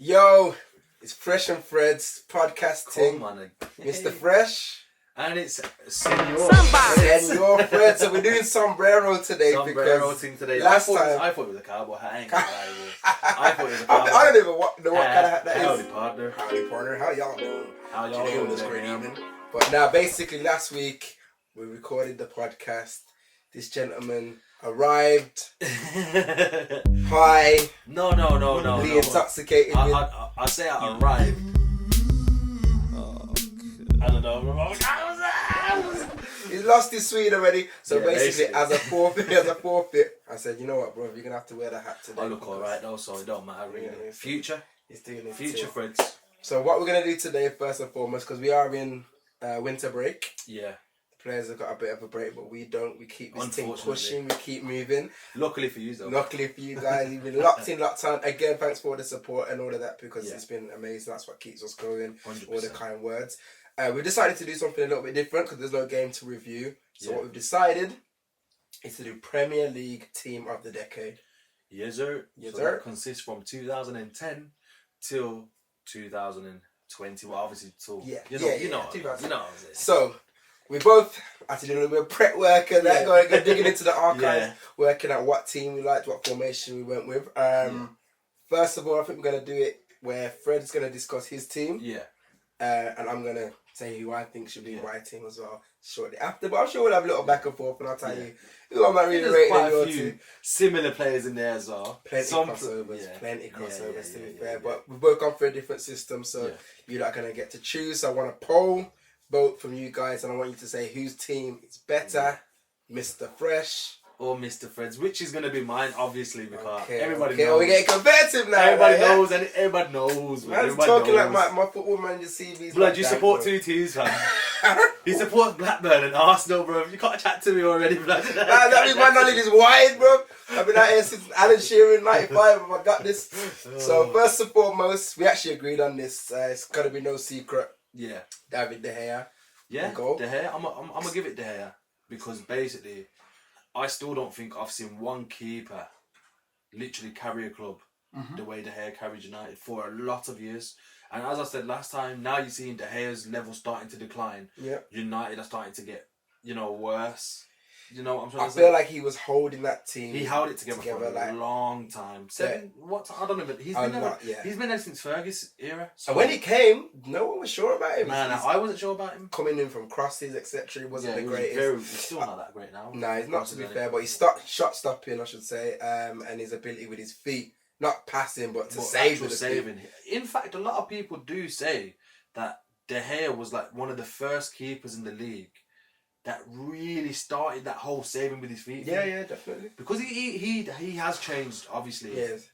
Yo, it's Fresh and Fredz podcasting. Come on, Mr. Fresh. And it's Senor Fredz. So we're doing sombrero today. Sombrero thing today. Last time I thought it was a cowboy hat. I ain't gonna lie to you. I thought it was a cowboy I don't even know what kind of hat that is. Howdy, partner. Howdy, partner. How y'all doing? How y'all doing this today, great man? evening? But now, basically, last week we recorded the podcast. This gentleman arrived high. No. Intoxicated. I say I arrived. I don't know. He's lost his Swede already. So Yeah, basically, as a forfeit, I said, you know what, bro, you're gonna have to wear the hat today. I look alright though, so it don't matter really. Yeah, Future He's doing it. Future too. Fredz. So what we're gonna do today, first and foremost, because we are in winter break. Yeah. Players have got a bit of a break, but we don't. We keep this thing Unfortunately. pushing. We keep moving. Luckily for you though. Luckily for you guys, you've been locked on. Again, thanks for all the support and all of that because Yeah. it's been amazing. That's what keeps us going. 100%. All the kind words. We decided to do something a little bit different because there's no game to review. So Yeah. what we've decided is to do Premier League Team of the Decade. Yes, sir. Yes, So sir. that consists from 2010 till 2020. Well, obviously till you know what I'm saying. So we both had to do a little bit of prep work and that, going digging into the archives, Yeah. working out what team we liked, what formation we went with. First of all, I think we're gonna do it where Fred's gonna discuss his team, Yeah. and I'm gonna say who I think should be my team as well shortly after. But I'm sure we'll have a little back and forth, and I'll tell you who I'm not really There's rating quite in your a few team. similar players in there as well. Plenty crossovers to be fair. But we've both gone for a different system, so you're not gonna get to choose. So I want a poll vote from you guys, and I want you to say whose team is better, Mr. Fresh or Mr. Fredz, which is gonna be mine, obviously, because everybody knows. knows. We're getting competitive now. Everybody knows, and everybody knows. Man's Everybody talking knows. like my football manager CV's. Blood, you support two teams, fam. You support Blackburn and Arsenal, bro. You can't chat to me already, blood. That means my knowledge is wide, bro. I've been out here since Alan Shearer in '95, and I got this. So first and foremost, we actually agreed on this. It's gotta be no secret. Yeah. David De Gea. Yeah, Goal. De Gea. I'm gonna give it De Gea because basically, I still don't think I've seen one keeper literally carry a club the way De Gea carried United for a lot of years. And as I said last time, now you're seeing De Gea's level starting to decline. Yeah. United are starting to get, worse. You know what I'm trying I to say? feel like he was holding that team. He held it together for a like, long time. What? I don't know. But he's been there since Fergus era. So and when he came, no one was sure about him. Man, I wasn't sure about him. Coming in from crosses, etc. He wasn't the greatest. He's still not that great now. No, he's not, to be fair. But he's shot stopping, I should say, and his ability with his feet, not passing, but to save with the saving. In fact, a lot of people do say that De Gea was like one of the first keepers in the league that really started that whole saving with his feet. Yeah, definitely. Because he has changed, obviously. Yes.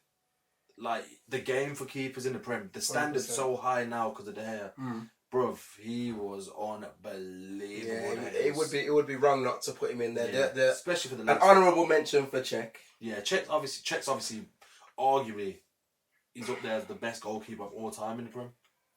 Like the game for keepers in the Prem, the standard's 100%. so high now because of De Gea. Bruv, he was unbelievable. Yeah, it would be wrong not to put him in there. Yeah. Especially for the an honourable mention for Czech. Yeah, Czech's obviously arguably he's up there as the best goalkeeper of all time in the Prem.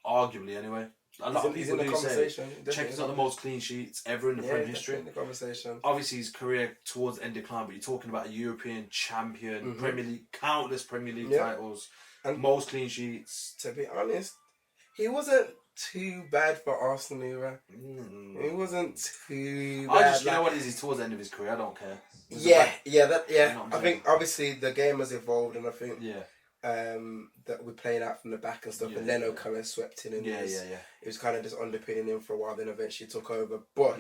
Arguably, anyway. A lot of people do say Czech is not the most clean sheets ever in the Prem history. In the conversation. Obviously, his career towards the end decline, but you're talking about a European champion, Premier League, countless Premier League titles, and most clean sheets. To be honest, he wasn't too bad for Arsenal era. He wasn't too bad. You know what it is? He's towards the end of his career. I don't care. I think obviously the game has evolved, and I think that we're playing out from the back and stuff. And Leno kind of swept in, and it was kind of just underpinning him for a while. Then eventually took over. But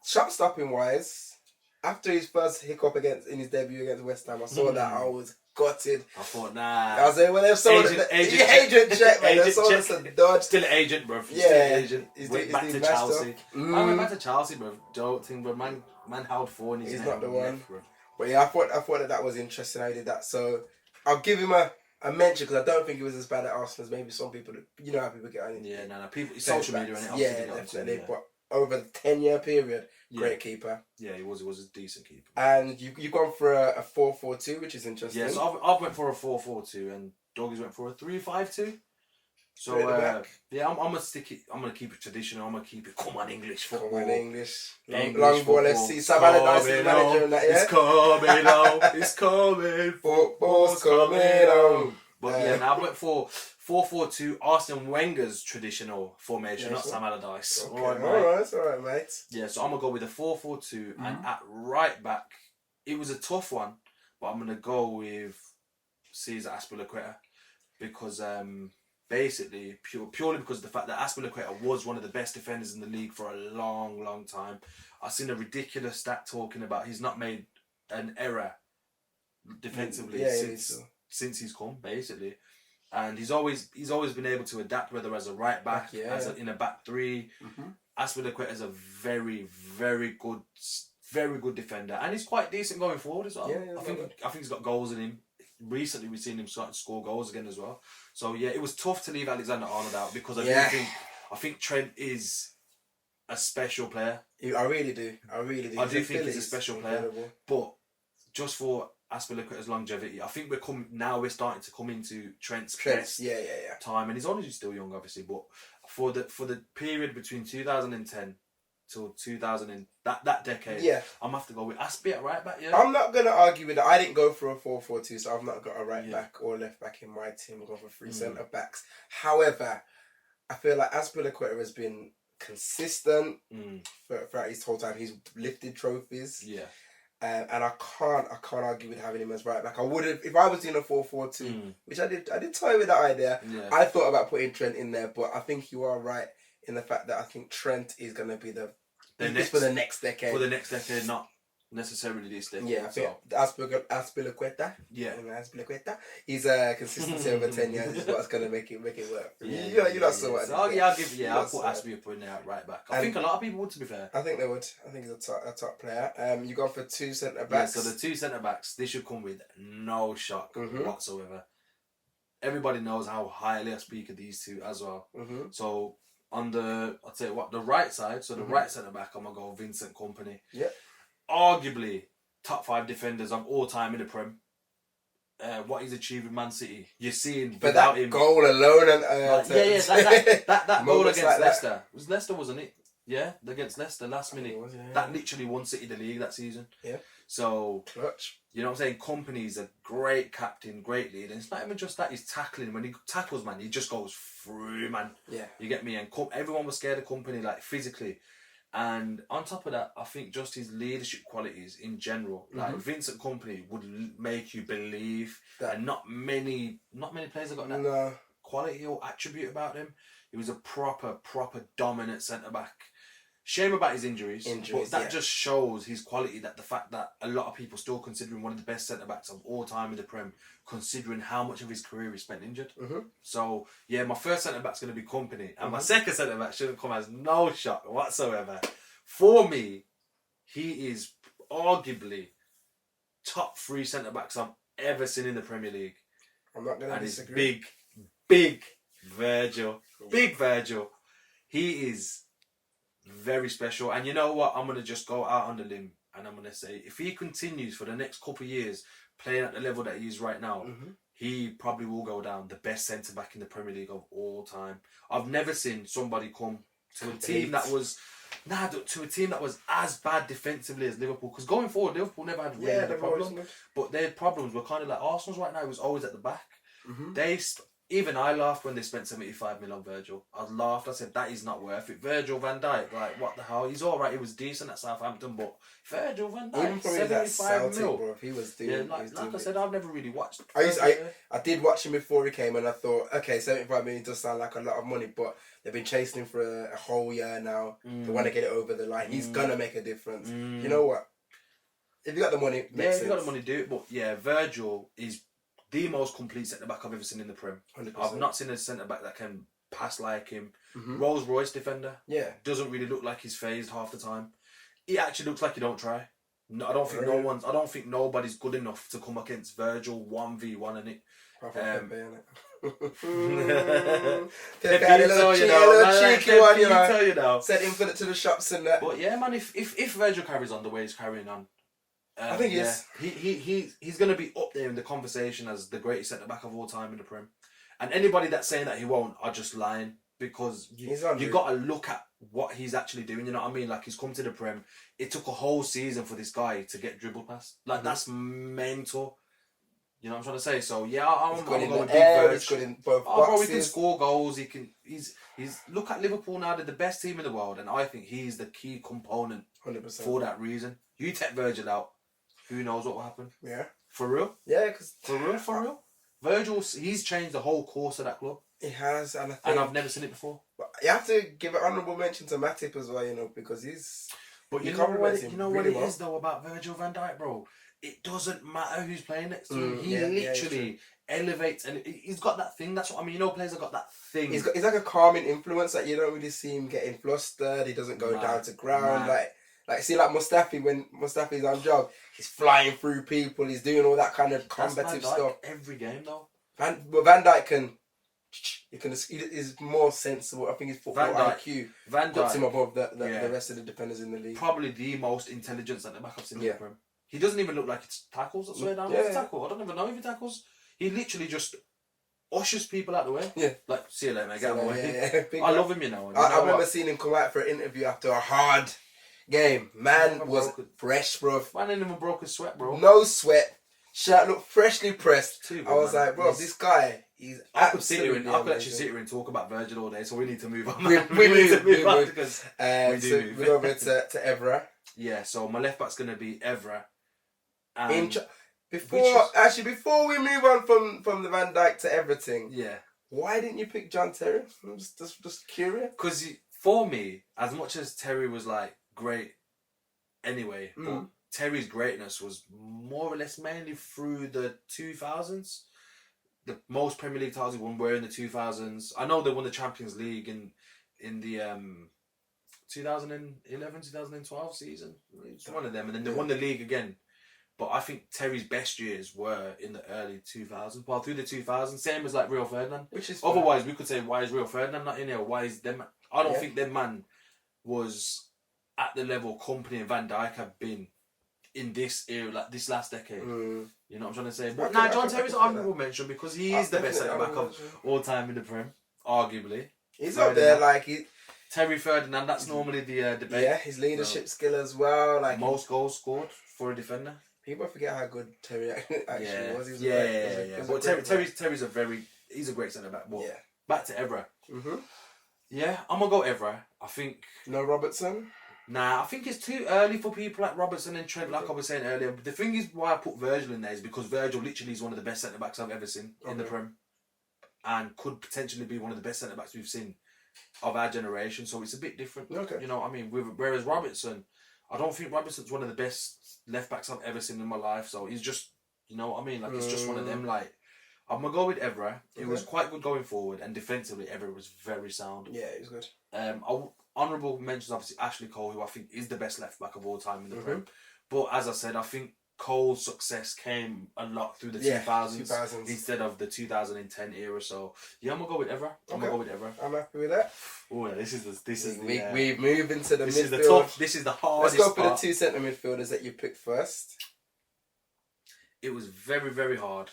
shot stopping wise, after his first hiccup in his debut against West Ham, I saw that I was gutted. I thought, nah. I was like, well, they've sold agent check, man. They sold us a dodge. Still an agent, bro. Yeah, still an agent. Went back to Chelsea. I went back to Chelsea, bro. Don't think, but man held four and he's not the one. Bro. But yeah, I thought that was interesting how he did that. So I'll give him a mention because I don't think he was as bad at Arsenal as maybe some people. You know how people get on it. Yeah, no. People, social media and it. Yeah, definitely. But over the 10-year period, great keeper. Yeah, he was a decent keeper. And you've gone for a 4-4-2, which is interesting. Yeah, so I've went for a 4-4-2 and Doggie's went for a 3-5-2. So I'm gonna stick it. I'm gonna keep it traditional. I'm gonna keep it. Come on, English football. Come on, English. Long ball FC. Sam Allardyce is manager and that. Yeah. It's coming on. It's coming. Football's coming on. But yeah, now I went for 4-4-2, Arsene Wenger's traditional formation, not Sam Allardyce. Okay. All right, mate. Yeah, so I'm gonna go with a 4-4-2, and at right back, it was a tough one, but I'm gonna go with Cesar Azpilicueta because basically purely because of the fact that Azpilicueta was one of the best defenders in the league for a long, long time. I've seen a ridiculous stat talking about he's not made an error defensively since he's come, basically. And he's always been able to adapt, whether as a right back, in a back three. Azpilicueta is a very, very good defender, and he's quite decent going forward as well. I think he's got goals in him. Recently, we've seen him start to score goals again as well. So yeah, it was tough to leave Alexander-Arnold out because I think Trent is a special player. I really do. I do think he's a special player, but just for Azpilicueta's longevity, I think we're starting to come into Trent's best time, and he's only still young, obviously. But for the period between 2010 till 2000 that decade, I'm gonna have to go with Aspi at right back. Yeah, I'm not gonna argue with that. I didn't go for a 4-4-2, so I've not got a right back or left back in my team. We're going for 3 centre backs. However, I feel like Azpilicueta has been consistent throughout his whole time. He's lifted trophies. Yeah. And I can't argue with having him as right back. I would have, if I was doing a 4-4-2, which I did toy with that idea. Yeah. I thought about putting Trent in there, but I think you are right in the fact that I think Trent is going to be for the next decade. For the next decade, not necessarily this decade. Yeah, I think Azpilicueta. Yeah, Azpilicueta. He's consistency over 10 years is what's going to make it work. Yeah, you're not so much. I'll put Azpi up in there at right back. I think a lot of people would, to be fair. I think they would. I think he's a top player. You go for 2 centre backs. Yeah, so the 2 centre backs, they should come with no shock whatsoever. Everybody knows how highly I speak of these two as well. So on the right side, so the right centre back, I'm gonna go Vincent Kompany. Yeah. Arguably top 5 defenders of all time in the Prem. What he's achieved with Man City, you're seeing without him. Goal alone and that goal against Leicester. It was Leicester, wasn't it? Yeah, against Leicester last minute. That literally won City the league that season. Yeah. So clutch. You know what I'm saying? Kompany's a great captain, great leader. And it's not even just that, he's tackling. When he tackles, man, he just goes through, man. Yeah. You get me? And everyone was scared of Kompany, like physically. And on top of that, I think just his leadership qualities in general, like Vincent Kompany would make you believe that, and not many players have got that quality or attribute about him. He was a proper dominant centre back. Shame about his injuries, but that just shows his quality. That the fact that a lot of people still consider him one of the best centre backs of all time in the Prem, considering how much of his career he spent injured. So yeah, my first centre back's going to be Kompany, and my second centre back shouldn't come as no shock whatsoever. For me, he is arguably top 3 centre backs I've ever seen in the Premier League. I'm not going to disagree. And it's big Virgil, big Virgil. He is very special, and you know what? I'm gonna just go out on the limb, and I'm gonna say if he continues for the next couple of years playing at the level that he is right now, he probably will go down the best centre back in the Premier League of all time. I've never seen somebody come to a team that was as bad defensively as Liverpool. Because going forward, Liverpool never had really a problem, but their problems were kind of like Arsenal's right now. It was always at the back. Even I laughed when they spent 75 million on Virgil. I laughed. I said, that is not worth it. Virgil van Dijk, like, what the hell? He's all right. He was decent at Southampton, but Virgil van Dijk, 75 million. Bro, he was doing. Yeah, like I said, I've never really watched. I did watch him before he came, and I thought, okay, 75 million does sound like a lot of money, but they've been chasing him for a whole year now. They want to get it over the line. He's gonna make a difference. You know what? If you got the money, if you got the money, do it. But yeah, Virgil is the most complete centre back I've ever seen in the Prem. 100%. I've not seen a centre back that can pass like him. Rolls Royce defender. Yeah. Doesn't really look like he's phased half the time. He actually looks like he don't try. No, I don't think nobody's good enough to come against Virgil 1v1 in it. Pepe had a little cheeky one, you know. Sent him to the shops and that. But yeah, man, if Virgil carries on the way he's carrying on, I think he's going to be up there in the conversation as the greatest centre back of all time in the Prem. And anybody that's saying that he won't are just lying, because you got to look at what he's actually doing. You know what I mean? Like, he's come to the Prem. It took a whole season for this guy to get dribble past. Like, that's mental. You know what I'm trying to say? So yeah, I'm good in going the with air. Big He's good Virg. in both Oh, bro, he boxes. can score goals. He's look at Liverpool now. They're the best team in the world, and I think he's the key component 100%. for that reason. You take Virgil out, who knows what will happen? Yeah. For real? Yeah, because for real. Virgil, he's changed the whole course of that club. He has, and I've never seen it before. But you have to give an honourable mention to Matip as well, you know, because he's. But you know what it is though about Virgil van Dijk, bro. It doesn't matter who's playing next to him. He literally elevates, and he's got that thing. That's what I mean. You know, players have got that thing. He's like a calming influence. Like you don't really see him getting flustered. He doesn't go down to ground. Like see, like Mustafi, when Mustafi's on job, he's flying through people. He's doing all that kind of combative stuff. Every game though. Van Dijk he's more sensible. I think his football IQ puts him above the rest of the defenders in the league. Probably the most intelligent centre back I've seen in the Prem. He doesn't even look like he tackles. I swear down. Tackle. I don't even know if he tackles. He literally just ushers people out the way. Yeah. Like, see you later, mate. Get out of the way. Yeah. I love him, you know. I remember seeing him come out for an interview after a hard game. Man was fresh, bro. Man didn't even broke his sweat, bro. No sweat. Shirt looked freshly pressed. I was like, bro, this guy, I could actually sit here and talk about Virgil all day, so we need to move on. We move because we're over to Evra. Yeah, so my left back's gonna be Evra. Before we move on from the Van Dijk to everything, yeah, why didn't you pick John Terry? I'm just curious. Because for me, as much as Terry was like great, anyway, but Terry's greatness was more or less mainly through the 2000s. The most Premier League titles he won were in the 2000s. I know they won the Champions League in the 2011, 2012 season. It's one of them, and then they won the league again. But I think Terry's best years were in the early 2000s. Well, through the 2000s, same as like Rio Ferdinand. Otherwise, we could say, why is Rio Ferdinand not in here? Why is them? I don't think them man was at the level Company and Van Dijk have been in this era, like this last decade. You know what I'm trying to say? But John Terry's an honourable mention because he is the best centre back of all time in the Prem, arguably. He's up there, like Terry Ferdinand. That's normally the debate. Yeah, his leadership skill as well. Like most goals scored for a defender. People forget how good Terry actually was. But Terry's he's a great centre back. But back to Evra. Yeah, I'm gonna go Evra. I think no Robertson. Nah, I think it's too early for people like Robertson and Trent, like I was saying earlier. But the thing is why I put Virgil in there is because Virgil literally is one of the best centre-backs I've ever seen in the Prem. And could potentially be one of the best centre-backs we've seen of our generation. So it's a bit different. Okay. You know what I mean? Whereas Robertson, I don't think Robertson's one of the best left-backs I've ever seen in my life. So he's just, you know what I mean? Like, it's just one of them, like... I'm going to go with Evra. It was quite good going forward. And defensively, Evra was very sound. Yeah, he was good. Honourable mentions, obviously, Ashley Cole, who I think is the best left-back of all time in the Prem. But as I said, I think Cole's success came a lot through the 2000s instead of the 2010 era. So, yeah, I'm going to go with Evra. I'm happy with that. Oh, yeah, we move into the midfield. This is the hardest Let's go for the two centre midfielders that you picked first. It was very, very hard.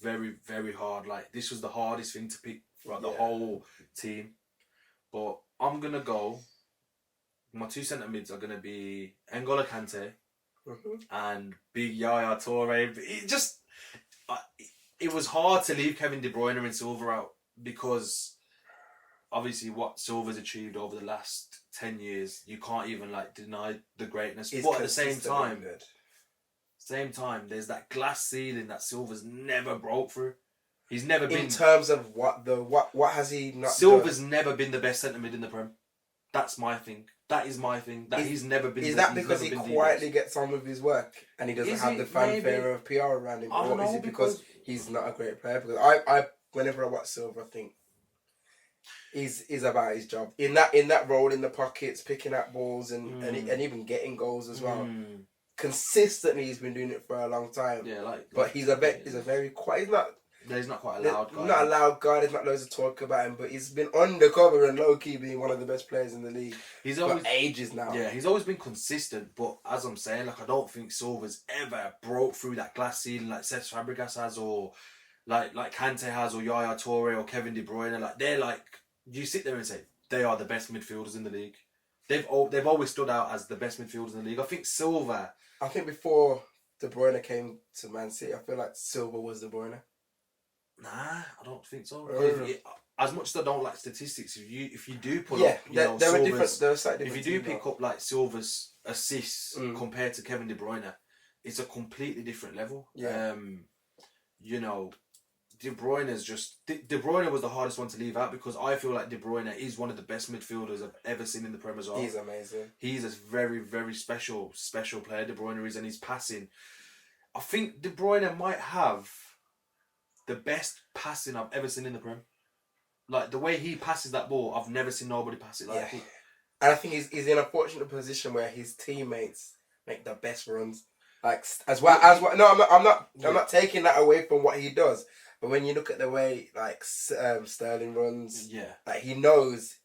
Very, very hard. Like, this was the hardest thing to pick throughout the whole team. But I'm going to go... My two centre mids are going to be N'Golo Kante and Big Yaya Toure. It was hard to leave Kevin De Bruyne and Silva out because obviously what Silva's achieved over the last 10 years, you can't even like deny the greatness. But at the same time, there's that glass ceiling that Silva's never broke through. He's never been... In terms of what has he not Silva's never been the best centre mid in the Prem. That's my thing. That is my thing. He's never been... Is that because he quietly gets on with his work and he doesn't have the fanfare of PR around him? Or is it because he's not a great player? Because I whenever I watch Silva, I think he's about his job. In that role in the pockets, picking up balls and even getting goals as well. Consistently, he's been doing it for a long time. Yeah, but he's a very quiet. He's not quite a loud guy. Not a loud guy. There's not loads of talk about him, but he's been undercover and low key being one of the best players in the league. He's always for ages now. Yeah, he's always been consistent. But as I'm saying, like I don't think Silva's ever broke through that glass ceiling like Cesc Fabregas has, or like Kante has, or Yaya Toure, or Kevin De Bruyne. Like they're like you sit there and say they are the best midfielders in the league. They've always stood out as the best midfielders in the league. I think Silva. I think before De Bruyne came to Man City, I feel like Silva was De Bruyne. Nah, I don't think so. As much as I don't like statistics, if you do pull up, there are different. There are slightly if different. you do pick up like Silva's assists compared to Kevin De Bruyne, it's a completely different level. Yeah. You know, De Bruyne is just De Bruyne was the hardest one to leave out because I feel like De Bruyne is one of the best midfielders I've ever seen in the Premier League. He's amazing. He's a very, very special player. De Bruyne is, and his passing. I think De Bruyne might have the best passing I've ever seen in the Prem. Like the way he passes that ball, I've never seen nobody pass it like. Yeah. And I think he's in a fortunate position where his teammates make the best runs. Like as well. No, I'm not taking that away from what he does. But when you look at the way like Sterling runs, like he knows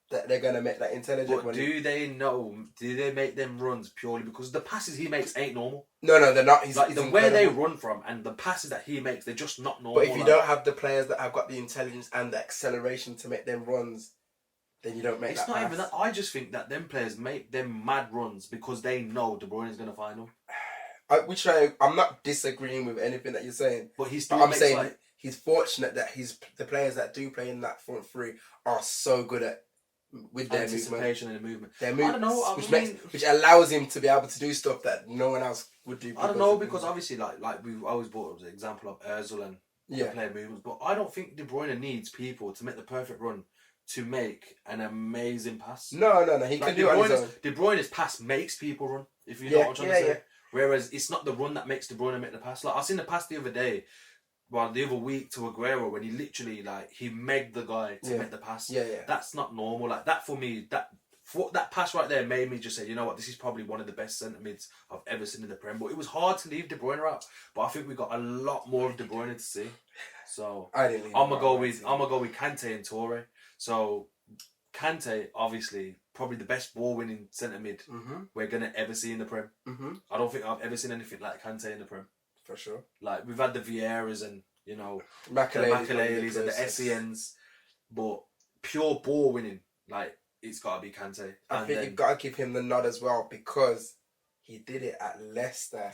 that they're gonna make that intelligent. But do they know? Do they make them runs purely because the passes he makes ain't normal? No, they're not. He's the way they run from and the passes that he makes, they're just not normal. But if you don't have the players that have got the intelligence and the acceleration to make them runs, then you don't make that. It's not even that. I just think that them players make them mad runs because they know De Bruyne is gonna find them. I'm not disagreeing with anything that you're saying, but I'm saying he's fortunate that the players that do play in that front three are so good at with their anticipation and the movement. Their movement, I don't know, which allows him to be able to do stuff that no one else would do. I don't know because obviously, like we've always brought up the example of Özil and the player movements, but I don't think De Bruyne needs people to make the perfect run to make an amazing pass. No, he can do it on his own. De Bruyne's pass makes people run. If you know what I'm trying to say. Whereas it's not the run that makes De Bruyne make the pass. Like I seen the pass the other day. Well, the other week to Aguero when he literally he megged the guy to make the pass. Yeah. That's not normal. Like that for me, that pass right there made me just say, you know what, this is probably one of the best centre mids I've ever seen in the Prem. But it was hard to leave De Bruyne out. But I think we got a lot more of De Bruyne to see. So I'm gonna go with Kante and Toure. So Kante, obviously, probably the best ball winning centre mid we're gonna ever see in the Prem. I don't think I've ever seen anything like Kante in the Prem. For sure. Like, we've had the Vieiras and, the Makeleles and the Essiens, but pure ball winning, like, it's got to be Kante. I think you've got to give him the nod as well because he did it at Leicester.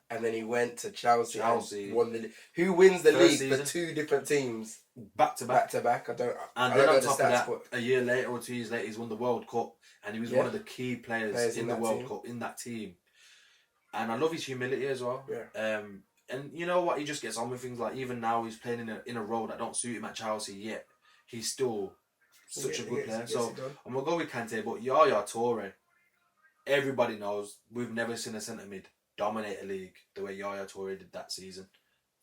And then he went to Chelsea. And won the Who wins the league for two different teams? Back to back. I don't then know on top of that, a year later or 2 years later, he's won the World Cup. And he was one of the key players in the World Cup, in that team. And I love his humility as well. Yeah. And you know what? He just gets on with things. Like even now, he's playing in a role that don't suit him at Chelsea yet. He's still such a good player. So I'm gonna go with Kante. But Yaya Toure, everybody knows we've never seen a centre mid dominate a league the way Yaya Toure did that season.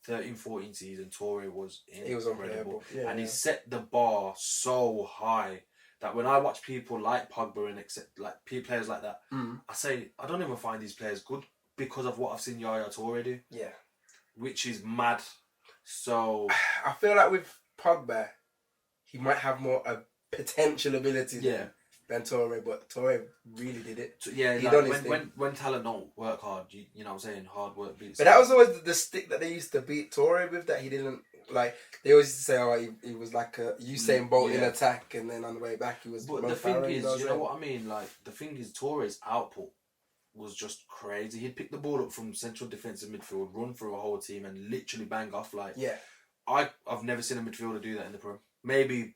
13-14 season, Toure was incredible. And he set the bar so high that when I watch people like Pogba and players like that, I say I don't even find these players good because of what I've seen Yaya Toure do. Yeah. Which is mad. So I feel like with Pogba, he might have more potential ability than Toure, but Toure really did it. So, when talent don't work hard, you know what I'm saying, hard work beats. But that was always the stick that they used to beat Toure with, that he didn't like. They always used to say, he was like a Usain Bolt in attack, and then on the way back he was. But the thing is, you know what I mean. Like the thing is, Toure's output was just crazy. He'd pick the ball up from central defensive midfield, run through a whole team, and literally bang off. Like I've never seen a midfielder do that in the Prem. Maybe,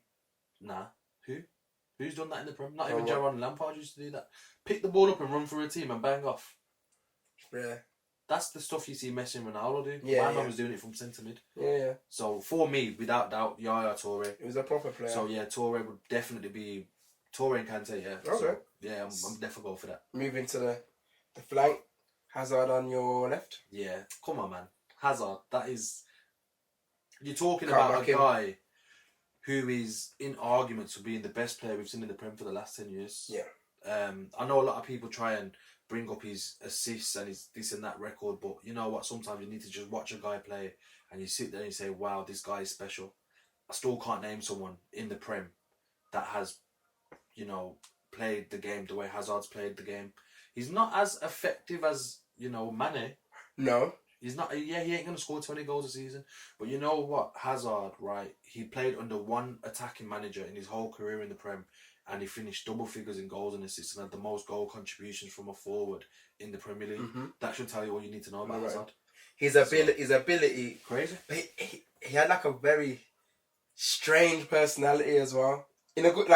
who's done that in the Prem? Not even Gerrard and Lampard used to do that. Pick the ball up and run through a team and bang off. Yeah. That's the stuff you see Messi and Ronaldo do. Yeah, My man was doing it from centre mid. Yeah. So for me, without doubt, Yaya Toure. He was a proper player. So yeah, Toure would definitely be Toure and Kante. Yeah. Okay. So, yeah, I'm definitely going for that. Moving to the flank, Hazard on your left. Yeah, come on, man. Hazard. That is. You're talking about a guy who is in arguments for being the best player we've seen in the Prem for the last 10 years. Yeah. I know a lot of people try and bring up his assists and his this and that record, but you know what? Sometimes you need to just watch a guy play and you sit there and you say, wow, this guy is special. I still can't name someone in the Prem that has, played the game the way Hazard's played the game. He's not as effective as, Mane. No. He's not. Yeah, he ain't gonna score 20 goals a season. But you know what, Hazard, right? He played under one attacking manager in his whole career in the Prem, and he finished double figures in goals and assists, and had the most goal contributions from a forward in the Premier League. Mm-hmm. That should tell you all you need to know about Hazard. His ability, crazy. But he had like a very strange personality as well. In a good,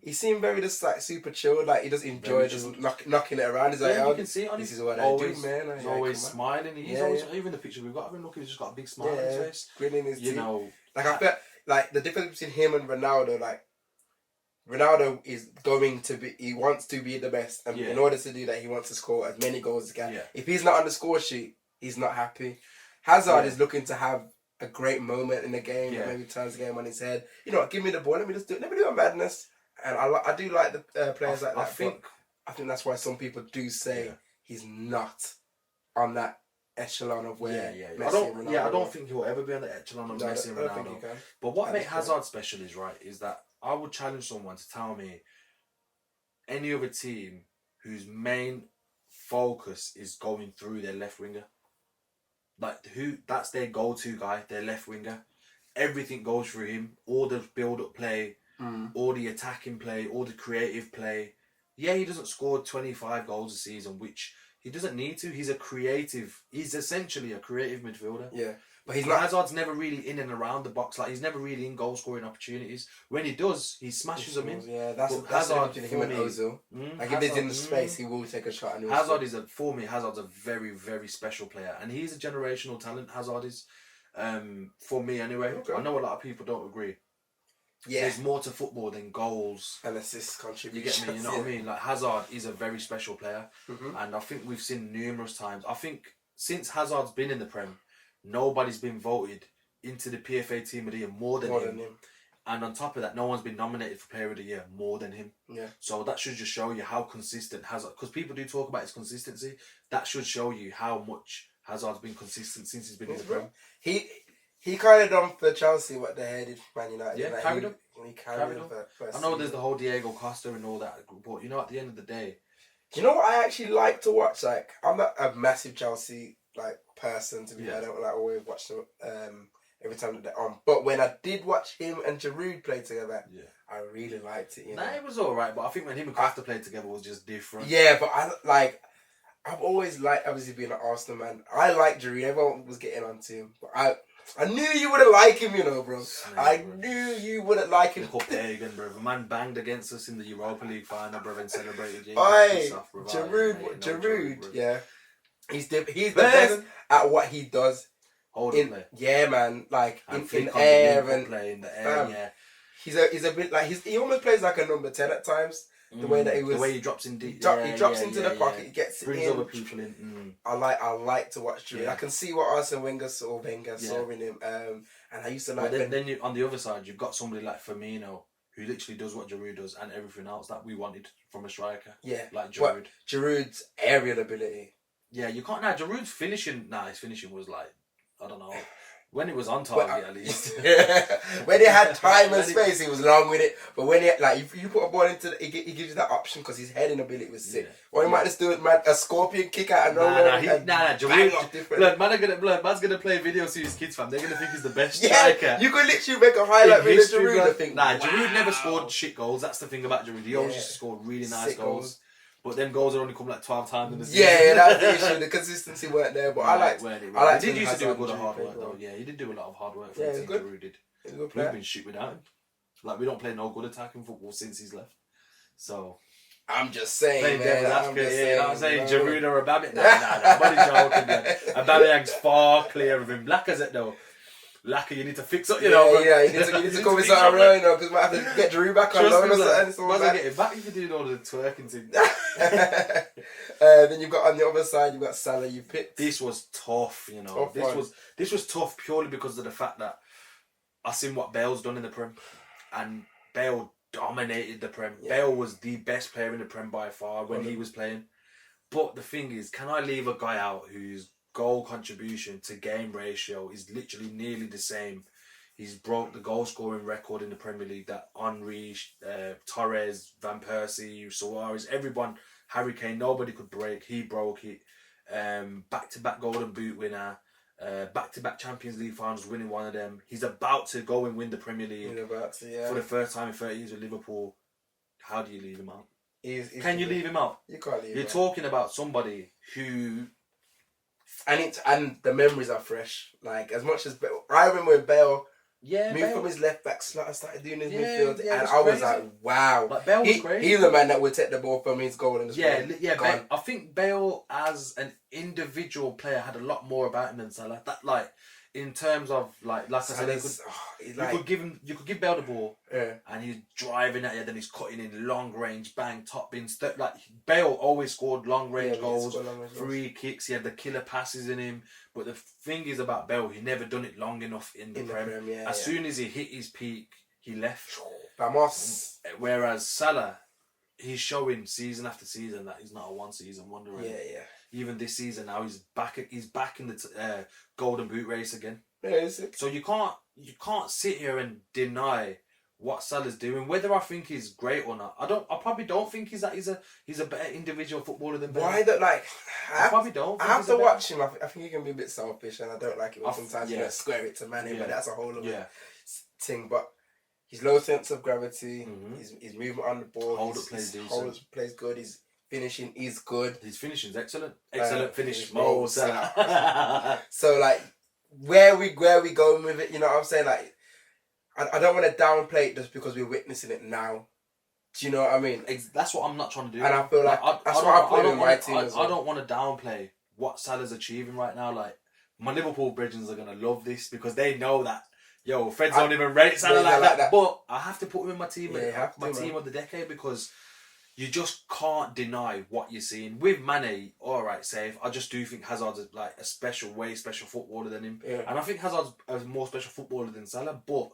he seemed very just like super chilled. Like he just enjoyed just knocking it around. He's like, you can see it on this his, is what always, I do, man. He's always smiling. He's always, even the picture we've got of him, look, he's just got a big smile on his face, grinning his teeth. Like I felt like the difference between him and Ronaldo. Like Ronaldo is going to be, he wants to be the best, and in order to do that, he wants to score as many goals as he can. Yeah. If he's not on the score sheet, he's not happy. Hazard is looking to have a great moment in the game that maybe turns the game on his head. You know what, give me the ball, let me do a madness. And I do like the players like that. I think that's why some people do say he's not on that echelon of where Messi and Ronaldo I don't think he'll ever be on the echelon of Messi and Ronaldo. But what makes Hazard special is that I would challenge someone to tell me any other team whose main focus is going through their left winger. Like that's their go-to guy, their left winger. Everything goes through him. All the build-up play, all the attacking play, all the creative play. Yeah, he doesn't score 25 goals a season, which he doesn't need to. He's essentially a creative midfielder. Yeah. But he's not. Hazard's never really in and around the box. Like, he's never really in goal-scoring opportunities. When he does, he smashes them in. Yeah, that's Hazard between him and Ozil. Like, if he's in the space, he will take a shot. And Hazard's a very, very special player. And he's a generational talent, Hazard is. For me, anyway. Okay. I know a lot of people don't agree. Yeah. There's more to football than goals and assist contributions. You get me? You know what I mean? Like, Hazard is a very special player. Mm-hmm. And I think we've seen numerous times. I think since Hazard's been in the Prem, nobody's been voted into the PFA Team of the Year more than him. And on top of that, no one's been nominated for Player of the Year more than him. Yeah. So that should just show you how consistent Hazard... Because people do talk about his consistency. That should show you how much Hazard's been consistent since he's been in the Prem. He kind of done for Chelsea what the head did for Man United. Yeah, like carried him. He carried him for I know there's the whole Diego Costa and all that, but you know, at the end of the day... Do you know what I actually like to watch? Like, I'm not a massive Chelsea person, to be fair. I don't always watch them every time that they're on. But when I did watch him and Giroud play together, I really liked it. It was alright, but I think when him and Costa played together was just different. Yeah, but I've always liked, obviously being an Arsenal man, I like Giroud. Everyone was getting onto him, but I knew you wouldn't like him, bro. I knew you wouldn't like him. Look up there again, bro. A man banged against us in the Europa League final, bro, and celebrated. Giroud, yeah. He's the best at what he does. Yeah, man. Like in air and play in the air. Yeah. He's a bit like he almost plays like a number 10 at times. The way he drops in deep. He drops into the pocket. He gets brings in. other people in. I like to watch Giroud. I can see what Arsene Wenger saw in him. And I used to like. But then you, on the other side, you've got somebody like Firmino, who literally does what Giroud does and everything else that we wanted from a striker. Yeah, like Giroud. Giroud's aerial ability. Yeah, you can't. Giroud's finishing. His finishing was like, I don't know. When it was on target, at least. When he had time and space, he was long with it. But when if you put a ball into he gives you that option because his heading ability was sick. Or he might just do a scorpion kick out of nowhere. Giroud. Man's gonna play videos to his kids, fam. They're gonna think he's the best striker. You could literally make a highlight video of Giroud. Giroud never scored shit goals. That's the thing about Giroud. He always just scored really nice goals. But them goals are only come like 12 times in the season. Yeah, that's the issue. The consistency weren't there. But I like. He did used to do a good hard work though. Yeah, he did do a lot of hard work for the team. Giroud did. We've been shit without him. Like, we don't play no good attacking football since he's left. So I'm just saying, man. I'm saying Giroud or Aubameyang. Nah, I'm only joking, man. Aubameyang's far clear of him. Lacazette though. You need to fix up, you need to come with something real, because we might have to get Giroud back on loan or something. Might get him back if you're doing all the twerking thing. Then you've got on the other side, you've got Salah. You picked. This was tough, This was tough purely because of the fact that I seen what Bale's done in the Prem, and Bale dominated the Prem. Yeah. Bale was the best player in the Prem by far when he was playing. But the thing is, can I leave a guy out who's goal contribution to game ratio is literally nearly the same? He's broke the goal scoring record in the Premier League that Henry, Torres, Van Persie, Suarez, everyone, Harry Kane, nobody could break. He broke it. back-to-back Golden Boot winner, back-to-back Champions League finals, winning one of them. He's about to go and win the Premier League for the first time in 30 years with Liverpool. How do you leave him out? Can you leave him out? You can't leave him out. You're talking about somebody who... And the memories are fresh. Like, as much as... I remember when Bale... moved from his left back slot and started doing his midfield, and I was like, "Wow!" Like Bale was great. He's the man that would take the ball from his goal and just I think Bale as an individual player had a lot more about him than Salah. That like in terms of like I said, you could give Bale the ball, and he's driving at you, then he's cutting in long range, bang, top bins. Like Bale always scored long range goals, free kicks. He had the killer passes in him. But the thing is about Bale, he never done it long enough in the Prem. As soon as he hit his peak, he left. Vamos. Whereas Salah, he's showing season after season that he's not a one-season wonder. Even this season now, he's back in the Golden Boot race again. So you can't sit here and deny what Salah's doing, whether I think he's great or not. I probably don't think he's a better individual footballer than Bale. Why that I probably don't. I have to watch him. I think he can be a bit selfish, and I don't like it when sometimes you square it to Mane, but that's a whole other thing. But his low sense of gravity, his movement on the ball, plays good. His finishing is good. His finishing's excellent. Excellent finish, Mo Salah. So like, where we going with it? You know what I'm saying? Like, I don't want to downplay it just because we're witnessing it now. Do you know what I mean? That's what I'm not trying to do. And I feel like that's what I put in my team as well. I don't want to downplay what Salah's achieving right now. Like, my Liverpool brethren are going to love this because they know that, Fredz don't even rate Salah like that. But I have to put him in my team, team of the decade because you just can't deny what you're seeing. With Mane, alright, safe. I just do think Hazard's like a special footballer than him. Yeah. And I think Hazard's a more special footballer than Salah, but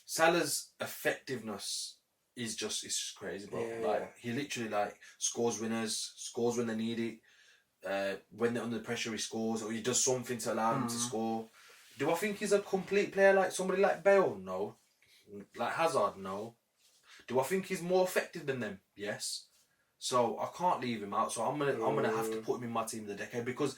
Salah's effectiveness is just crazy, bro. He literally scores winners, scores when they need it. When they're under pressure, he scores, or he does something to allow them to score. Do I think he's a complete player like somebody like Bale? No. Like Hazard? No. Do I think he's more effective than them? Yes. So I can't leave him out. So I'm gonna have to put him in my team of the decade because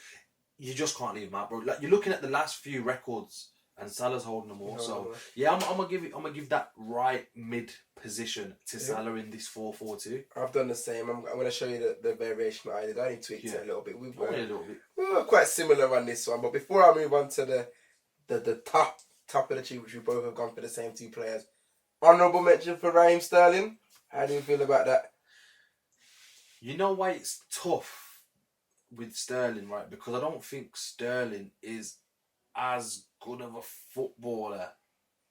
you just can't leave him out, bro. Like, you're looking at the last few records. And Salah's holding them all. I'm gonna give that right mid position to Salah in this 4-4-2. I've done the same. I'm gonna show you the variation I did. I only tweaked it a little bit. We were quite similar on this one, but before I move on to the top of the tree, which we both have gone for the same two players. Honourable mention for Raheem Sterling. How do you feel about that? You know why it's tough with Sterling, right? Because I don't think Sterling is as good of a footballer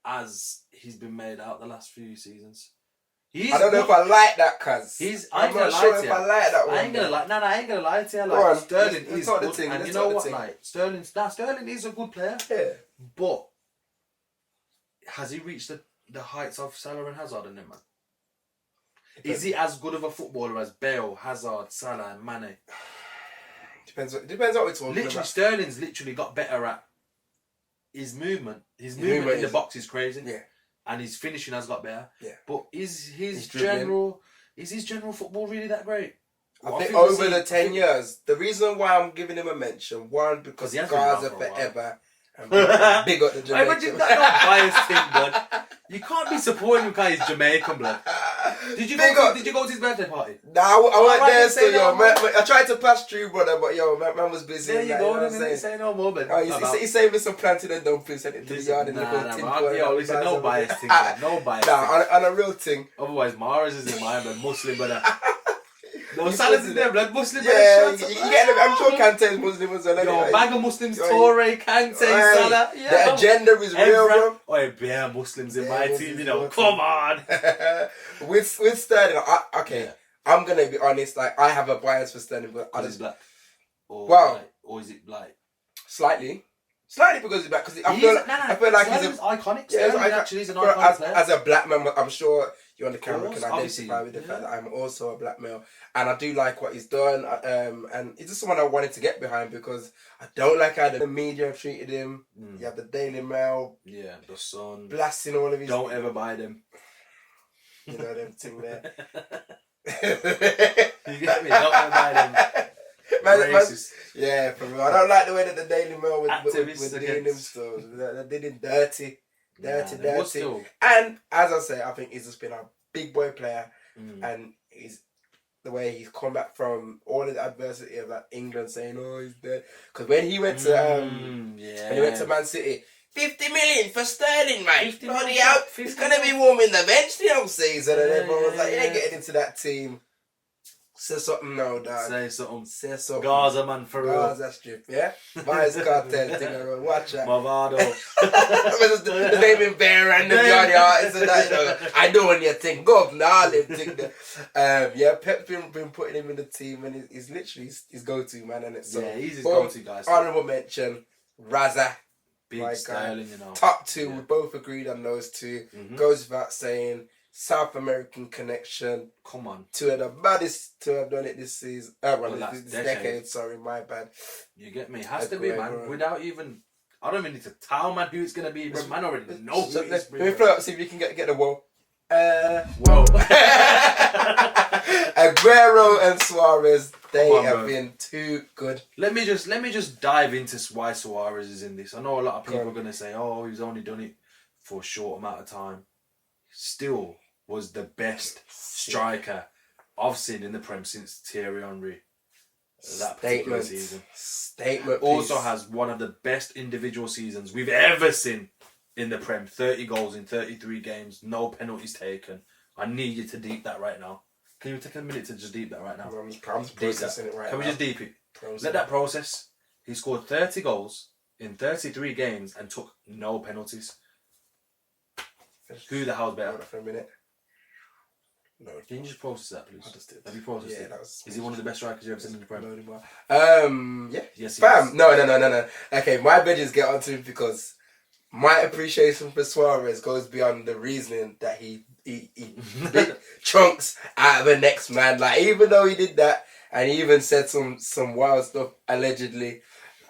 as he's been made out the last few seasons. I don't know if I like that, cuz. I'm not sure if I like that one. I ain't gonna lie to you. Like, Sterling is good, and you know what? Like, Sterling is a good player. Yeah. But has he reached the heights of Salah and Hazard in him, man? Is he as good of a footballer as Bale, Hazard, Salah, and Mane? Depends what we're talking about. Sterling's literally got better at his movement. His movement in the box is crazy. Yeah. And his finishing has got better. Yeah. But is his general football really that great? I think over the 10 years, the reason why I'm giving him a mention, one, because Gaza forever. And big up the Jamaican. That's not biased thing, blood. You can't be supporting him because he's Jamaican, blood. Did you go to his birthday party? Nah, I went there, so man, I tried to pass through, brother, but man was busy. There you go, then say no more, man. He saved me some plantain and dumplings, sent it to the yard in the tin. Listen, no bias thing, man. No bias. Nah, on a real thing. Otherwise, Mars is in my man, Muslim, brother. No, Salah's in there, blood. Muslim, yeah, you get them. I'm sure Kante is Muslim as well. Yo, bag of Muslims, Torre, Kante, Salah. Yeah, the agenda is real, bro. Oh, yeah, Muslims in my team, you know. Come on. with Sterling, I'm gonna be honest. Like, I have a bias for Sterling, but he's black. Or is it like slightly because he's black? Because I feel like he's iconic. Sterling actually is an iconic player. As a black man, I'm sure you on the camera can identify with the fact that I'm also a black male, and I do like what he's done. And he's just someone I wanted to get behind because I don't like how the media have treated him. You have the Daily Mail, the Sun, blasting all of his. Don't ever buy them. You know them thing there. You get me? Don't ever buy them. Racist. Yeah, for real. I don't like the way that the Daily Mail with doing them stuff. They did dirty. And as I say, I think he's just been a big boy player, and he's the way he's come back from all the adversity of like England saying, "Oh, he's dead." Because when he went to when he went to Man City, 50 million for Sterling, mate. Bloody out. He's gonna be warming the bench the whole season, and everyone was like, "You ain't getting into that team." Say something now, dog. Say something. Gaza, man, for real. Gaza strip, yeah? Vice Cartel thing around. Watch that. Movado. the David Bear and the bloody artists and that, you know. I know when you think, go up now, thing there. Yeah, Pep's been putting him in the team, and he's literally his go-to, man, and it's so. Yeah, he's his go-to guy. Honourable mention, Raza. Big Sterling, you know. Top two, we both agreed on those two. Goes without saying. South American connection. Come on. Two of the baddest to have done it this season. This decade. Sorry, my bad. You get me? It has to be, man. Without even... I don't even need to tell man who it's going to be. Man already know who it is. Let me float up, see if you can get the whoa. Whoa. Aguero and Suarez, they have been too good. Let me just dive into why Suarez is in this. I know a lot of people are going to say, oh, he's only done it for a short amount of time. Still was the best striker I've seen in the Prem since Thierry Henry. That particular season. Also has one of the best individual seasons we've ever seen in the Prem. 30 goals in 33 games, no penalties taken. I need you to deep that right now. Can you take a minute to just deep that right now? I'm processing it right now. Can we just deep it? Let that process. He scored 30 goals in 33 games and took no penalties. Who the hell's better? For a minute. No. Can you just process that, please? I just did. Have you processed it? Is he one of the best strikers you've ever seen in the Premier? Yeah. Yes, Fam, no. Okay, my bedges get onto him because my appreciation for Suarez goes beyond the reasoning that he bit chunks out of the next man. Like, even though he did that and he even said some wild stuff allegedly,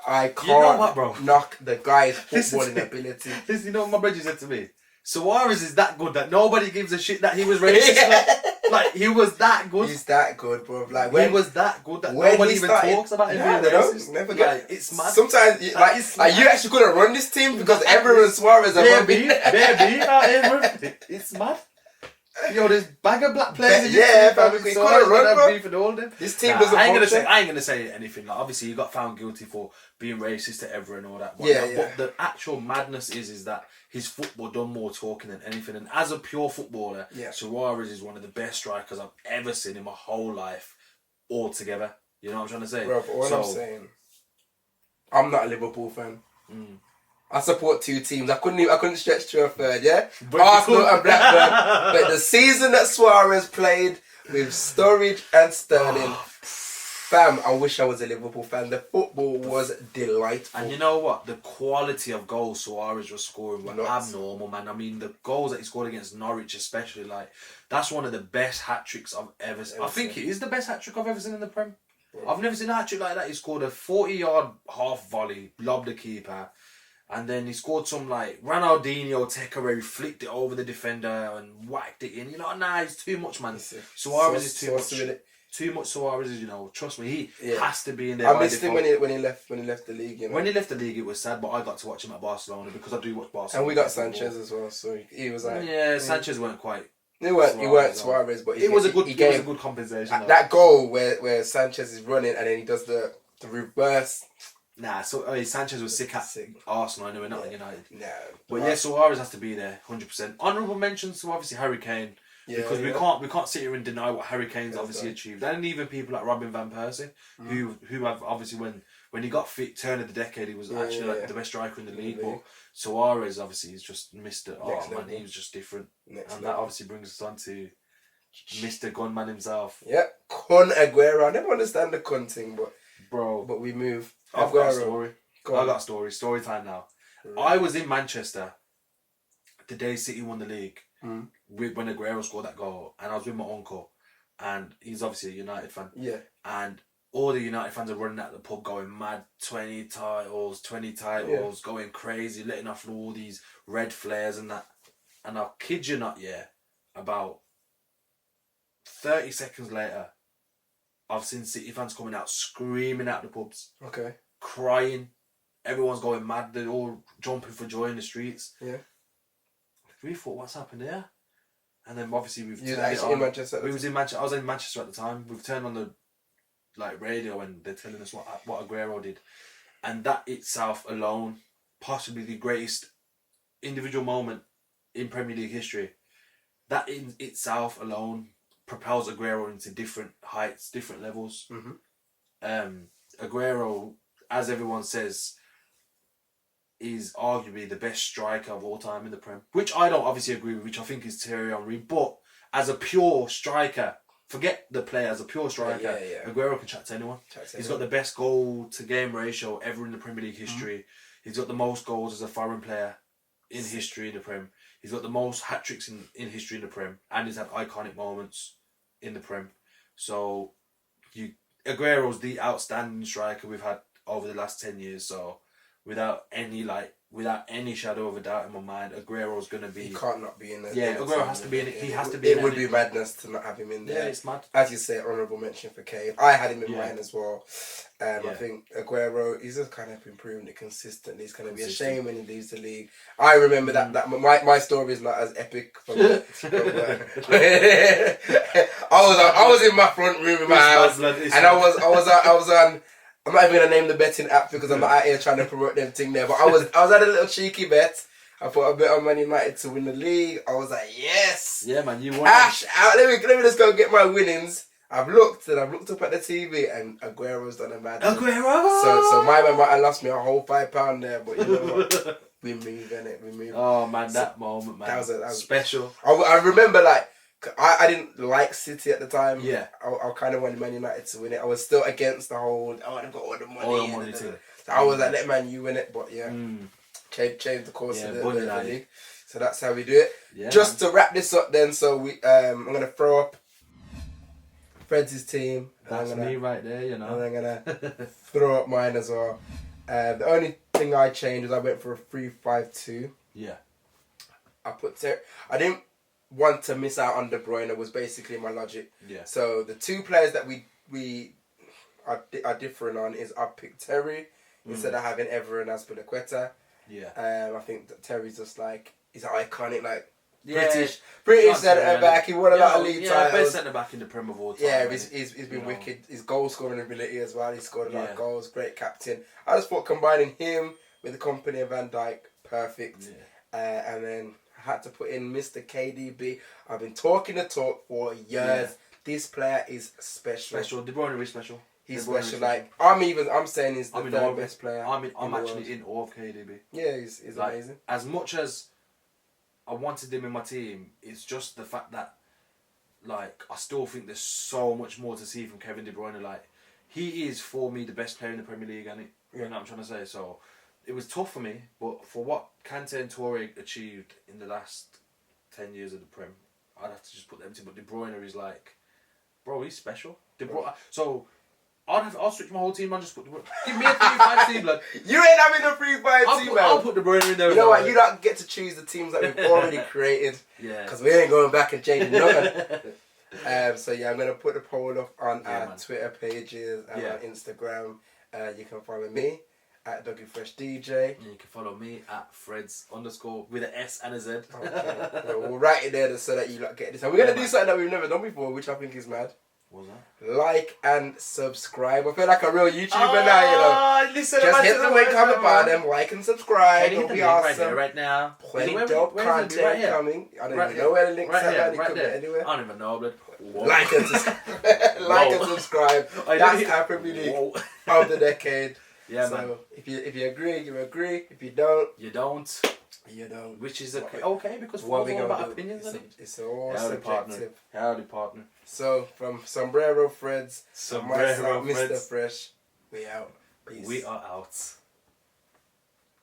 I can't knock the guy's footballing ability. Listen, you know what my brother said to me? Suarez is that good that nobody gives a shit that he was racist. Like, he was that good. He's that good, bro. Like, he was that good that nobody even talks about him being racist. Never get like, it's mad. Sometimes, you actually couldn't run this team because everyone Suarez are baby, it's mad. Yo, there's bag of black players in this team. He couldn't run, bro. This team doesn't I ain't gonna say anything. Like, obviously, you got found guilty for being racist to everyone and all that. But the actual madness is that his football done more talking than anything. And as a pure footballer, Suarez is one of the best strikers I've ever seen in my whole life, altogether. You know what I'm trying to say? Bro, I'm saying, I'm not a Liverpool fan. I support two teams. I couldn't stretch to a third, yeah? Arsenal and Blackburn. But the season that Suarez played with Sturridge and Sterling, fam, I wish I was a Liverpool fan. The football was delightful. And you know what? The quality of goals Suarez was scoring were abnormal, man. I mean, the goals that he scored against Norwich especially, like, that's one of the best hat-tricks I've ever seen. I think it is the best hat-trick I've ever seen in the Prem. I've never seen a hat-trick like that. He scored a 40-yard half volley, lobbed the keeper. And then he scored some like Ronaldinho take where he flicked it over the defender and whacked it in. You know, nah, it's too much, man. Suarez is too much. Too much Suarez is, you know. Trust me, he has to be in there. I missed him when he left the league. You know? When he left the league, it was sad, but I got to watch him at Barcelona because I do watch Barcelona. And we got Sanchez as well, so he was like, Sanchez weren't quite. He weren't Suarez, but it was a good compensation. That goal where Sanchez is running and then he does the reverse. Nah, so Sanchez was sick at Arsenal anyway, not at United. No. But Suarez has to be there, 100%. Honourable mentions to obviously Harry Kane. Because we can't sit here and deny what Harry Kane's obviously achieved. And even people like Robin Van Persie, who have obviously when he got fit, turn of the decade, he was actually like the best striker in the league. But Suarez obviously is just Mr. Man, he was just different. That obviously brings us on to Mr. Gunman himself. Yeah, Kun Aguero. I never understand the Kun thing, but we move. I've got a story. I got a story. Story time now. Right. I was in Manchester the day City won the league when Aguero scored that goal, and I was with my uncle, and he's obviously a United fan. Yeah. And all the United fans are running out the pub going mad, 20 titles, going crazy, letting off all these red flares and that. And I'll kid you not, about 30 seconds later, I've seen City fans coming out screaming at the pubs. Okay. Crying. Everyone's going mad. They're all jumping for joy in the streets. Yeah. We thought, what's happened here? And then obviously we've You turned actually it on. in Manchester? We was in Manchester. I was in Manchester at the time. We've turned on the radio and they're telling us what Aguero did, and that itself alone, possibly the greatest individual moment in Premier League history. That in itself alone propels Aguero into different heights, different levels. Aguero, as everyone says, is arguably the best striker of all time in the Prem, which I don't obviously agree with, which I think is Thierry Henry. But as a pure striker, forget the player, as a pure striker, Aguero can chat to anyone. He's got the best goal to game ratio ever in the Premier League history. He's got the most goals as a foreign player in history in the Prem. He's got the most hat-tricks in history in the Prem, and he's had iconic moments in the Prem. So Aguero's the outstanding striker we've had over the last 10 years. So without any shadow of a doubt in my mind, Aguero's going to be... He can't not be in there. Yeah, Aguero has to be in it. He has to be in it. It would be madness to not have him in there. Yeah, it's mad. As you say, honourable mention for Kane. I had him in mine as well. I think Aguero, he's just kind of improving it consistently. It's going to be a shame when he leaves the league. I remember that my story is not as epic. I was in my front room in my house, and I was on. I'm not even gonna name the betting app because I'm not out here trying to promote them thing there. But I was at a little cheeky bet. I put a bet on Man United to win the league. I was like, yes. Yeah, man, you won. Cash out. Let me just go get my winnings. I've looked up at the TV and Aguero's done a mad. Aguero. So my man might have lost me a whole £5 there, but you know what? We move, innit? We move. Oh man, that moment, man. That was special. I remember like. I didn't like City at the time. Yeah. I kind of wanted Man United to win it. I was still against the whole, they've got all the money. All the money too. So I was like, let Man U win it, but change the course of the league. So that's how we do it. Yeah, just to wrap this up then, so I'm going to throw up Fred's team. That's me right there, you know. And I'm going to throw up mine as well. The only thing I changed was I went for a 3-5-2. Yeah. I didn't want to miss out on De Bruyne was basically my logic. Yeah. So the two players that we are different on is I picked Terry instead of having Ever and Azpilicueta. Yeah. I think that Terry's just like he's an iconic British centre back. He won a lot of league titles. Best centre back in the Prem of all time. Yeah, he's been wicked. His goal scoring ability as well. He scored a lot of goals. Great captain. I just thought combining him with the company of Van Dijk, perfect. Yeah. And then had to put in Mr. KDB. I've been talking the talk for years. Yeah. This player is special. De Bruyne is special. He's special. Like I'm saying he's the third best player. I'm actually in awe of KDB. Yeah, he's like, amazing. As much as I wanted him in my team, it's just the fact that like I still think there's so much more to see from Kevin De Bruyne. Like he is for me the best player in the Premier League, and you know what I'm trying to say. So it was tough for me, but for what Kante and Toure achieved in the last 10 years of the Prem, I'd have to just put them two. But De Bruyne is like, bro, he's special. So I'll switch my whole team and just put De Bruyne. Give me a 3-5 team, blood. You ain't having a 3-5 team, man. I'll put De Bruyne in there. You know what? You don't get to choose the teams that we've already created. Yeah. Because we ain't going back and changing nothing. So yeah, I'm gonna put the poll up on our Twitter pages and on Instagram. You can follow me at Dougie Fresh DJ. And you can follow me at Fredz _ with an S and a Z. Okay. We'll write it there so that you get this. And we're going to do something that we've never done before, which I think is mad. What's that? Like and subscribe. I feel like a real YouTuber now, you know. Listen, just hit the link on the bottom, like and subscribe. It'll be awesome. Right now. Plenty dope content coming. I don't even know where the link's at. It could be anywhere. I don't even know, but like and subscribe. And subscribe. That's our Premier League of the decade. Yeah, so man. If you agree, you agree. If you don't, you don't. You don't. Which is okay because what we all about do, opinions, it's all Howdy subjective. Howdy partner. So from Sombrero Fredz, Mr. Fresh, we out. Peace. We are out.